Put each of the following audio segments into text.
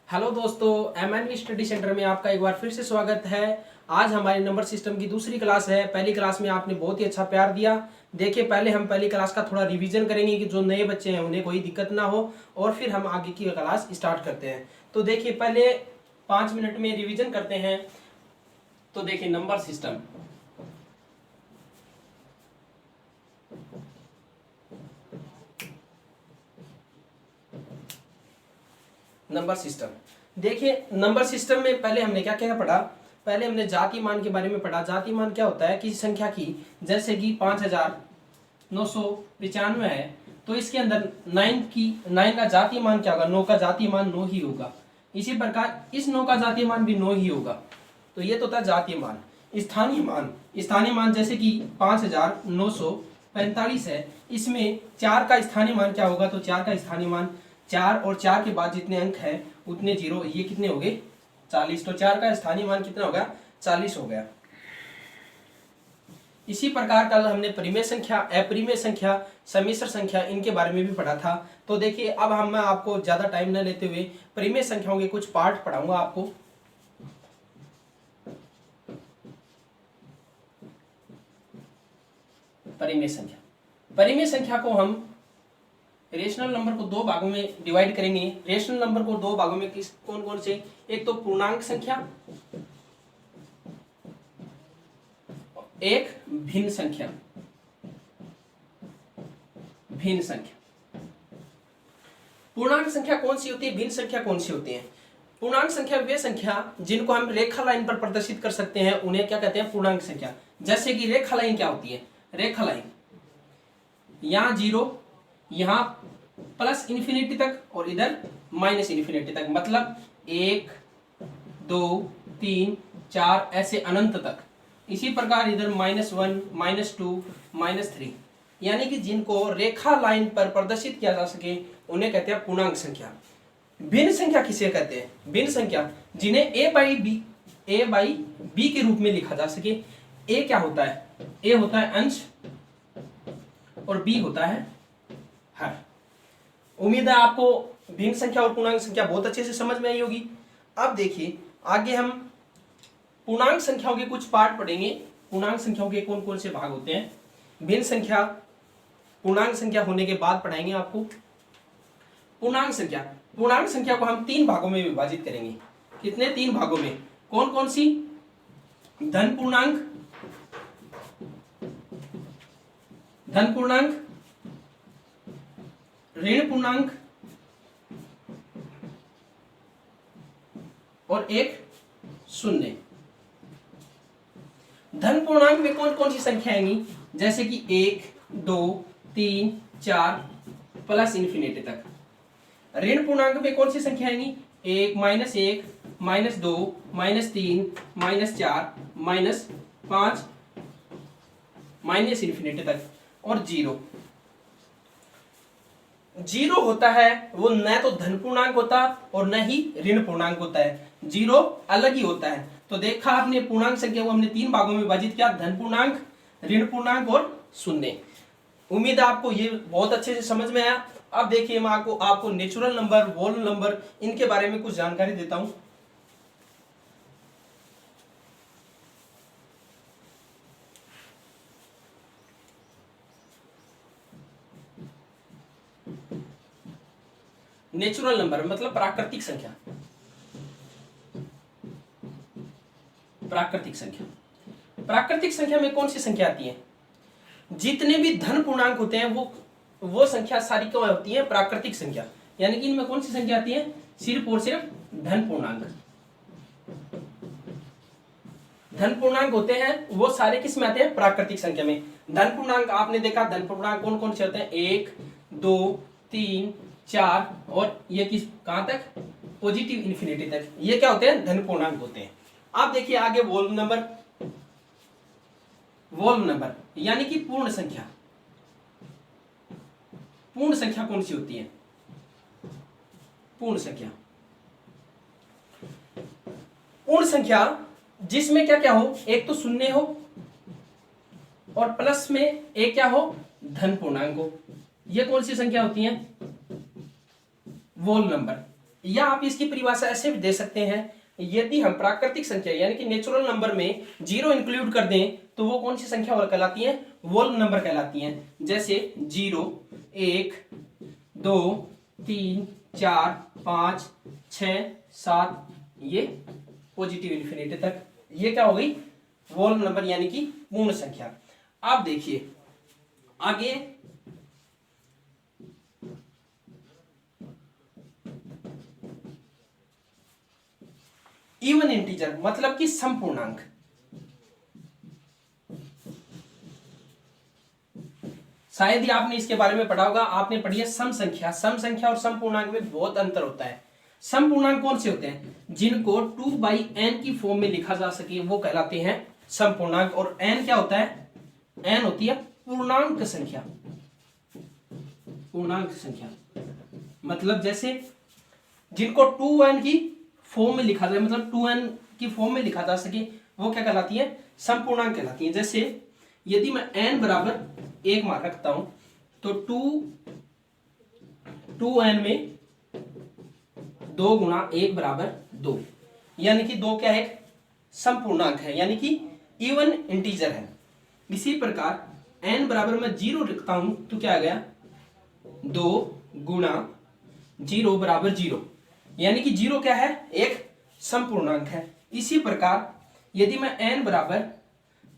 Hello दोस्तों, MN study centre में आपका एक बार फिर से स्वागत है। आज हमारी नंबर सिस्टम की दूसरी क्लास है। पहली क्लास में आपने बहुत ही अच्छा प्यार दिया। देखिए, पहले हम पहली क्लास का थोड़ा रिवीजन करेंगे कि जो नए बच्चे हैं उन्हें कोई दिक्कत ना हो, और फिर हम आगे की क्लास स्टार्ट करते हैं। तो देखिए, पहले 5 मिनट में रिविजन करते हैं। तो देखिए, नंबर सिस्टम। नंबर सिस्टम देखिए, नंबर सिस्टम में पहले हमने क्या क्या पढ़ा। पहले हमने जाति मान के बारे में पढ़ा। जाति मान क्या होता है? किसी संख्या की, जैसे कि 5995 है, तो इसके अंदर 9 का जाति मान क्या होगा? 9 का जाति मान 9 ही होगा। इसी प्रकार इस 9 का जाति मान भी 9 ही होगा। तो ये तो था जाति मान। स्थानीय मान, स्थानीय मान जैसे कि 5945 है, इसमें 4 का स्थानीय मान क्या होगा? तो 4 का स्थानीय मान 4, और 4 के बाद जितने अंक है उतने जीरो, ये कितने हो गए? 40। तो 4 का स्थानीय मान कितना हो गया? 40 हो गया। इसी प्रकार कल हमने परिमेय संख्या, अपरिमेय संख्या, सम्मिश्र संख्या, इनके बारे में भी पढ़ा था। तो देखिए, अब मैं आपको ज्यादा टाइम न लेते हुए परिमेय संख्याओं के कुछ पार्ट पढ़ाऊंगा आपको। परिमेय संख्या, परिमेय संख्या को हम रेशनल नंबर को दो भागों में डिवाइड करेंगे। रेशनल नंबर को दो भागों में किस कौन कौन से? एक तो पूर्णांक संख्या, एक भिन्न संख्या। भिन्न संख्या, पूर्णांक संख्या कौन सी होती है? भिन्न संख्या कौन सी होती है? पूर्णांक संख्या वे संख्या जिनको हम रेखा लाइन पर प्रदर्शित कर सकते हैं, उन्हें क्या कहते हैं? पूर्णांक संख्या। जैसे कि रेखा लाइन क्या होती है? रेखा लाइन, यहां 0, यहां प्लस इन्फिनिटी तक, और इधर माइनस इन्फिनिटी तक, मतलब 1 2 3 4 ऐसे अनंत तक। इसी प्रकार इधर -1 -2 -3, यानी कि जिनको रेखा लाइन पर प्रदर्शित किया जा सके उन्हें कहते हैं पूर्णांक संख्या। भिन्न संख्या किसे कहते हैं? भिन्न संख्या जिन्हें a बाई b के रूप में लिखा जा सके। a क्या होता है? a होता है अंश, और b होता है हर। उम्मीद है आपको भिन्न संख्या और पूर्णांक संख्या बहुत अच्छे से समझ में आई होगी। अब देखिए, आगे हम पूर्णांक संख्याओं के कुछ पार्ट पढ़ेंगे। पूर्णांक संख्याओं के कौन कौन से भाग होते हैं? भिन्न संख्या पूर्णांक संख्या होने के बाद पढ़ाएंगे आपको पूर्णांक संख्या। पूर्णांक संख्या को हम 3 भागों में विभाजित करेंगे। कितने? 3 भागों में। कौन कौन सी? धन पूर्णांक, धन पूर्णांक, ऋण पूर्णांक, और एक शून्य। धन पूर्णांक में कौन कौन सी संख्या आएंगी? जैसे कि 1 2 3 4 प्लस इन्फिनिटी तक। ऋण पूर्णांक में कौन सी संख्या आएंगी? 1 -1 -2 -3 -4 -5 माइनस इन्फिनिटी तक, और 0। 0 होता है वो न तो धन पूर्णांक होता और न ही ऋण पूर्णांक होता है। 0 अलग ही होता है। तो देखा आपने, पूर्णांक संख्या को हमने 3 भागों में विभाजित किया, धन पूर्णांक, ऋण पूर्णांक और शून्य। उम्मीद है आपको ये बहुत अच्छे से समझ में आया। अब देखिए, मैं आपको नेचुरल नंबर, होल नंबर, इनके बारे में कुछ जानकारी देता हूं। नेचुरल नंबर मतलब प्राकृतिक संख्या। प्राकृतिक संख्या, प्राकृतिक संख्या में कौन सी संख्या आती है? जितने भी धन पूर्णांक होते हैं वो संख्या सारी क्या होती है? प्राकृतिक संख्या। यानी कि इनमें कौन सी संख्या आती है? सिर्फ और सिर्फ धन पूर्णांक। धन पूर्णांक होते हैं वो सारे किस में आते हैं? प्राकृतिक संख्या में। धन पूर्णांक आपने देखा, धन पूर्णांक कौन कौन से होते हैं? 1 2 3 4, और ये किस कहां तक? पॉजिटिव इन्फिनिटी तक। ये क्या होते हैं? धन पूर्णांक होते हैं। आप देखिए आगे वोल्व नंबर। वोल्व नंबर यानी कि पूर्ण संख्या। पूर्ण संख्या कौन सी होती है? पूर्ण संख्या, पूर्ण संख्या जिसमें क्या क्या हो? एक तो शून्य हो, और प्लस में एक क्या हो? धन पूर्णांक हो। ये कौन सी संख्या होती है? वोल नंबर। या आप इसकी परिभाषा ऐसे भी दे सकते हैं, यदि हम प्राकृतिक संख्या यानी कि नेचुरल नंबर में 0 इंक्लूड कर दें तो वो कौन सी संख्या और कहलाती है, वोल नंबर कहलाती हैं। जैसे 0, 1, 2, 3, 4, 5, 6, 7, ये पॉजिटिव इन्फिनिटी तक, ये क्या हो गई, वोल नंबर यानी कि पूर्ण संख्या। आप देखिए आगे इवन इंटीजर मतलब कि समपूर्णांक। शायद ही आपने इसके बारे में पढ़ा होगा, आपने पढ़ी है सम संख्या। सम संख्या और समपूर्णांक में बहुत अंतर होता है। समपूर्णांक कौन से होते हैं, जिनको 2/n की फॉर्म में लिखा जा सके वो कहलाते हैं समपूर्णांक। और n क्या होता है, n होती है पूर्णांक संख्या। पूर्णांक संख्या मतलब जैसे जिनको 2n की फॉर्म में लिखा जाए, मतलब 2n की फॉर्म में लिखा जा सके वो क्या कहलाती है, समपूर्णांक कहलाती है। जैसे यदि मैं n बराबर 1 मान रखता हूं तो 2n में 2 गुणा 1 बराबर 2, यानी कि 2 क्या है, समपूर्णांक है, यानी कि इवन इंटीजर है। इसी प्रकार n बराबर मैं 0 रखता हूं तो क्या आ गया, 2 गुणा 0 बराबर 0, यानी कि 0 क्या है, एक समपूर्णांक है। इसी प्रकार यदि मैं n बराबर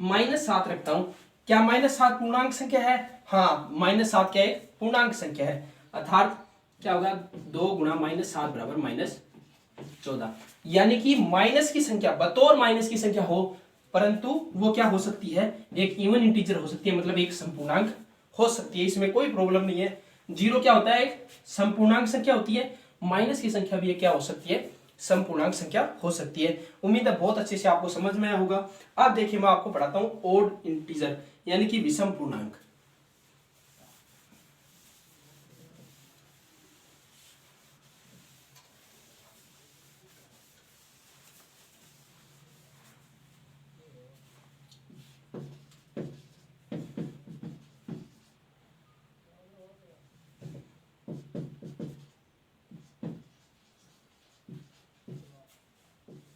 -7 रखता हूं, क्या -7 पूर्णांक संख्या है, हाँ -7 क्या है, पूर्णांक संख्या है। अर्थात क्या होगा, 2 गुणा -7 बराबर -14, यानी कि माइनस की संख्या बतौर माइनस की संख्या हो, परंतु वो क्या हो सकती है, एक इवन इंटीजर हो सकती है, मतलब एक संपूर्णांक हो सकती है। इसमें कोई प्रॉब्लम नहीं है। 0 क्या होता है, एक संपूर्णांक संख्या होती है, माइनस की संख्या भी क्या हो सकती है, संपूर्णांक संख्या हो सकती है। उम्मीद है बहुत अच्छे से आपको समझ में आया होगा। अब देखिए मैं आपको पढ़ाता हूं ओड इंटीजर यानी कि विषम पूर्णांक।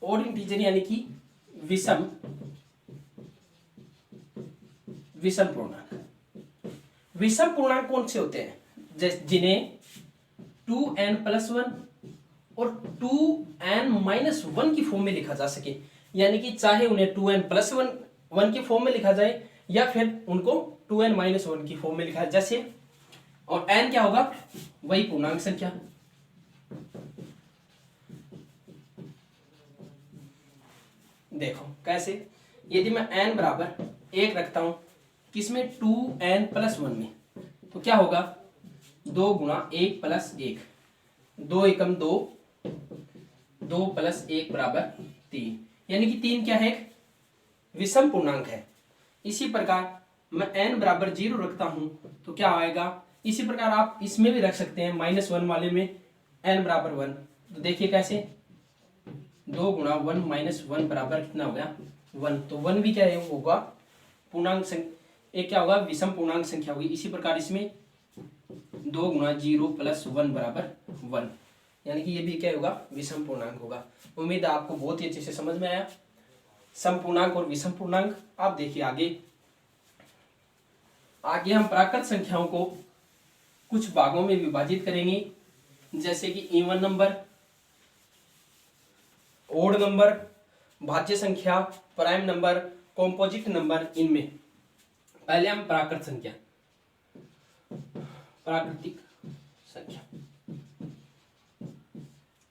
ओड इंटीजर यानी कि विषम विषम पूर्णांक। विषम पूर्णांक कौन से होते हैं, जिन्हें 2n+1 और 2n-1 की फॉर्म में लिखा जा सके, यानी कि चाहे उन्हें 2n+1 की फॉर्म में लिखा जाए या फिर उनको 2n-1 की फॉर्म में लिखा जाए। जैसे और n क्या होगा, वही पूर्णांक संख्या। देखो कैसे, यदि मैं n बराबर 1 रखता हूं किसमें, 2n+1 में, तो क्या होगा, 2 गुणा 1 + 1, 2 एकम 2, 2 + 1 बराबर 3, यानी कि 3 क्या है, एक विषम पूर्णांक है। इसी प्रकार मैं n बराबर 0 रखता हूं तो क्या आएगा, इसी प्रकार आप इसमें भी रख सकते हैं, -1 वाले में n बराबर 1। तो देखिए कैसे, 2 गुणा 1 - 1 बराबर कितना हो गया, 1। तो 1 भी क्या है, वो होगा पूर्णांक संख्या, एक क्या होगा, विषम पूर्णांक संख्या होगी। इसी प्रकार इसमें 2 गुणा 0 + 1 बराबर 1, यानी कि ये भी क्या होगा, विषम पूर्णांक होगा। उम्मीद है आपको बहुत ही अच्छे से समझ में आया समपूर्णांक और विषम पूर्णांक। आप देखिए आगे हम प्राकृत संख्याओं को कुछ भागों में विभाजित करेंगे, जैसे कि इवन नंबर, ओड नंबर, भाज्य संख्या, प्राइम नंबर, कॉम्पोजिट नंबर। इनमें पहले हम प्राकृतिक संख्या,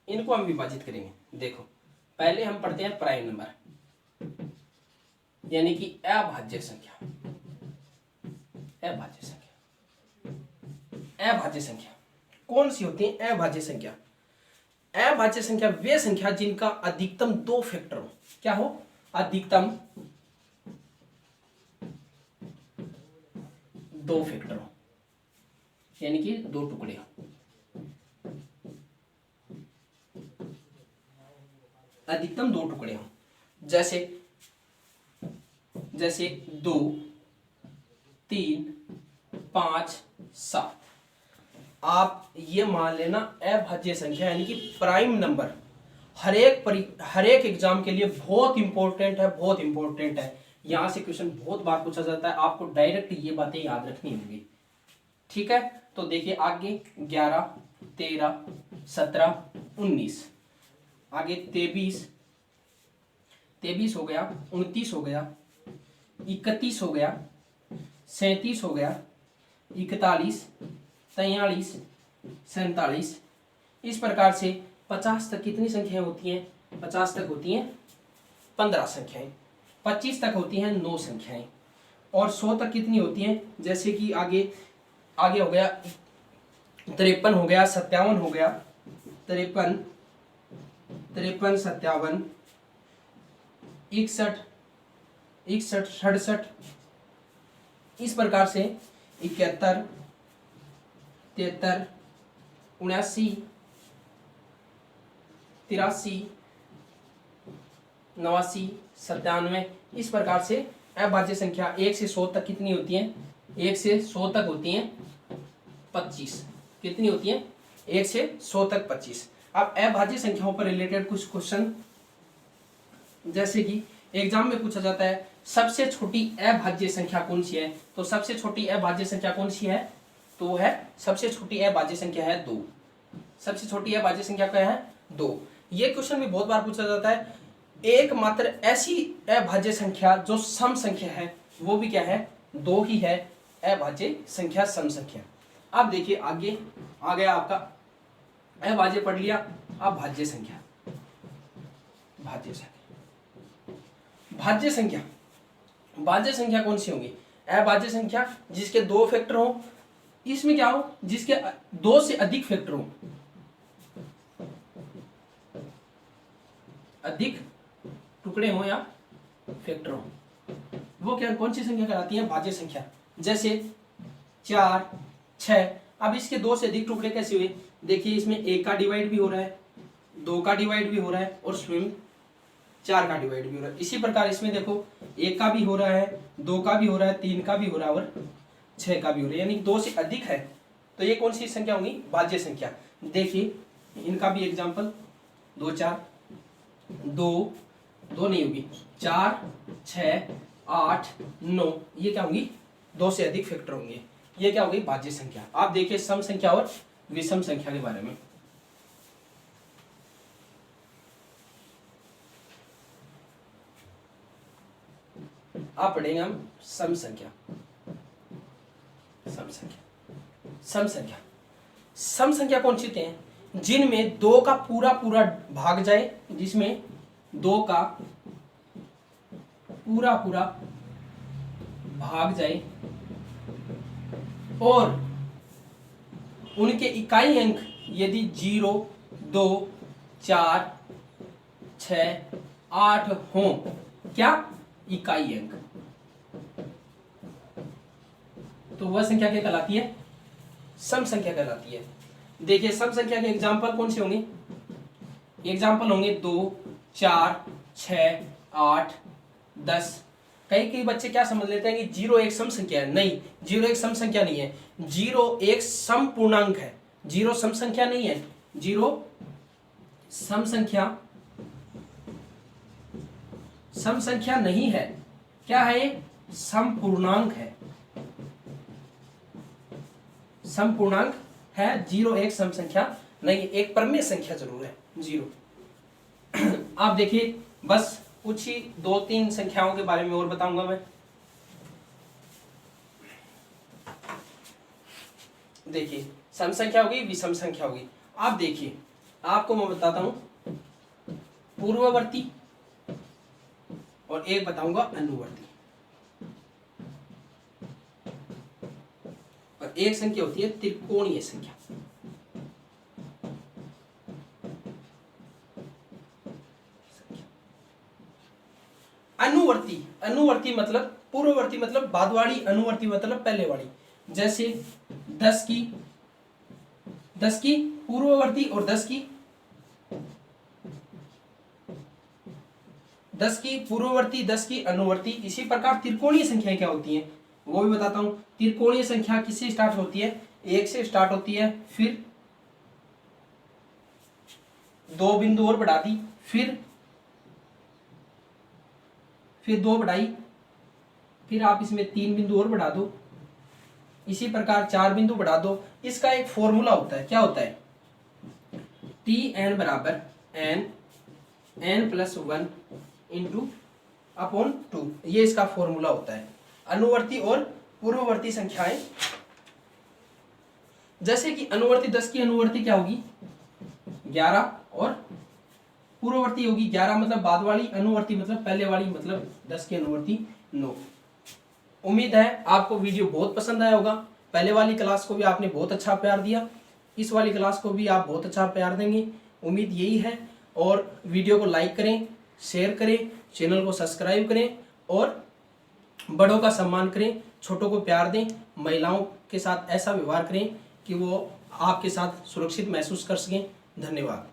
इनको हम विभाजित करेंगे। देखो पहले हम पढ़ते हैं प्राइम नंबर यानी कि अभाज्य संख्या। अभाज्य संख्या, अभाज्य संख्या कौन सी होती है, अभाज्य संख्या। अभाज्य संख्या वे संख्या जिनका अधिकतम 2 फैक्टर हो, क्या हो, अधिकतम 2 फैक्टर हो, यानी कि 2 टुकड़े हो। अधिकतम 2 टुकड़े हो, जैसे 2, 3, 5, 7। आप ये मान लेना अभाज्य संख्या यानी कि प्राइम नंबर हर एक एग्जाम के लिए बहुत इंपॉर्टेंट है, बहुत इंपॉर्टेंट है। यहां से क्वेश्चन बहुत बार पूछा जाता है, आपको डायरेक्ट ये बातें याद रखनी होंगी। ठीक है, तो देखिए आगे 11, 13, 17, 19, आगे 23 हो गया, 29 हो गया, 31 हो गया, 37 हो गया, 41, 43, 47। इस प्रकार से 50 तक कितनी संख्याएं होती हैं? 50 तक होती हैं 15 संख्याएं, 25 तक होती हैं 9 संख्याएं, और 100 तक कितनी होती हैं? जैसे कि आगे हो गया 53 हो गया, 57 हो गया, 53, 57, 61, 67, इस प्रकार से 71, 73, 79, 83, 89, 97। इस प्रकार से अभाज्य संख्या 1 से 100 तक कितनी होती हैं? 1 से 100 तक होती हैं 25। कितनी होती हैं? 1 से 100 तक 25। अब अभाज्य संख्याओं पर रिलेटेड कुछ क्वेश्चन, जैसे कि एग्जाम में पूछा जाता है सबसे छोटी अभाज्य संख्या कौन सी है? तो सबसे छोटी अभाज्य संख्या कौन सी है? तो है सबसे छोटी अभाज्य संख्या है 2। सबसे छोटी अभाज्य संख्या क्या है? 2। ये क्वेश्चन भी बहुत बार पूछा जाता है। एकमात्र ऐसी अभाज्य संख्या जो सम संख्या है वो भी क्या है? 2 ही है, अभाज्य संख्या सम संख्या। अब देखिए आगे आ गया आपका अभाज्य पढ़ लिया, अब भाज्य संख्या। भाज्य संख्या, भाज्य संख्या, भाज्य संख्या कौन सी होंगी? अभाज्य संख्या जिसके 2 फैक्टर हो, इसमें क्या हो? जिसके 2 से अधिक फैक्टर हो, अधिक टुकड़े हो या फैक्टर हो, वो क्या कौन सी संख्या कहलाती है? भाज्य संख्या। जैसे 4, 6। अब इसके 2 से अधिक टुकड़े कैसे हुए? देखिए इसमें 1 का डिवाइड भी हो रहा है, 2 का डिवाइड भी हो रहा है और स्वयं 4 का डिवाइड भी हो रहा है। इसी प्रकार इसमें देखो 1 का भी हो रहा है, 2 का भी हो रहा है, 3 का भी हो रहा है और 6 का भी हो रहा है, यानी 2 से अधिक है। तो ये कौन सी संख्या होगी? भाज्य संख्या। देखिए इनका भी एग्जाम्पल 2, 4, 2 नहीं होगी, 4, 6, 8, 9, ये क्या होंगी? 2 से अधिक फैक्टर होंगे। ये क्या होगी? भाज्य संख्या। आप देखिए सम संख्या और विषम संख्या के बारे में। आप पढ़ेंगे हम सम संख्या। सम संख्या, सम संख्या, सम संख्या कौन सी होती हैं? जिनमें 2 का पूरा पूरा भाग जाए, जिसमें 2 का पूरा पूरा भाग जाए और उनके इकाई अंक यदि 0, 2, 4, 6, 8 हो, क्या? इकाई अंक, तो वह संख्या क्या कहलाती है? सम संख्या कहलाती है। देखिए सम संख्या के एग्जाम्पल कौन से होंगे? एग्जाम्पल होंगे 2, 4, 6, 8, 10। कई बच्चे क्या समझ लेते हैं कि 0 एक सम संख्या है। नहीं, 0 एक सम संख्या नहीं है, 0 एक सम पूर्णांक है। 0 सम संख्या नहीं है, 0 सम संख्या, सम संख्या नहीं है। क्या है? सम पूर्णांक है, सम पूर्णांक है। 0 एक सम संख्या नहीं, एक परमेय संख्या जरूर है 0। आप देखिए बस कुछ ही 2-3 संख्याओं के बारे में और बताऊंगा मैं। देखिए सम संख्या होगी, विषम संख्या होगी। आप देखिए आपको मैं बताता हूं पूर्ववर्ती और एक बताऊंगा अनुवर्ती। और एक संख्या होती है त्रिकोणीय संख्या। अनुवर्ती, अनुवर्ती मतलब पूर्ववर्ती मतलब बाद वाली, अनुवर्ती मतलब पहले वाली। जैसे 10 की पूर्ववर्ती और 10 की पूर्ववर्ती, 10 की अनुवर्ती। इसी प्रकार त्रिकोणीय संख्याएं क्या होती हैं वो भी बताता हूं। त्रिकोणीय संख्या किससे स्टार्ट होती है? 1 से स्टार्ट होती है, फिर 2 बिंदु और बढ़ा दी, फिर 2 बढ़ाई, फिर आप इसमें 3 बिंदु और बढ़ा दो, इसी प्रकार 4 बिंदु बढ़ा दो। इसका एक फॉर्मूला होता है, क्या होता है, Tn बराबर n+1 इंटू अपॉन 2, ये इसका फॉर्मूला होता है। अनुवर्ती और पूर्ववर्ती संख्याएं, जैसे कि अनुवर्ती 10 की अनुवर्ती क्या होगी 11 और पूर्ववर्ती होगी 11 मतलब बाद वाली, अनुवर्ती मतलब पहले वाली, मतलब 10 की अनुवर्ती 9। उम्मीद है आपको वीडियो बहुत पसंद आया होगा। पहले वाली क्लास को भी आपने बहुत अच्छा प्यार दिया, इस वाली क्लास को भी आप बहुत अच्छा प्यार देंगे, उम्मीद यही है। और वीडियो को लाइक करें, शेयर करें, चैनल को सब्सक्राइब करें और बड़ों का सम्मान करें, छोटों को प्यार दें, महिलाओं के साथ ऐसा व्यवहार करें कि वो आपके साथ सुरक्षित महसूस कर सकें। धन्यवाद।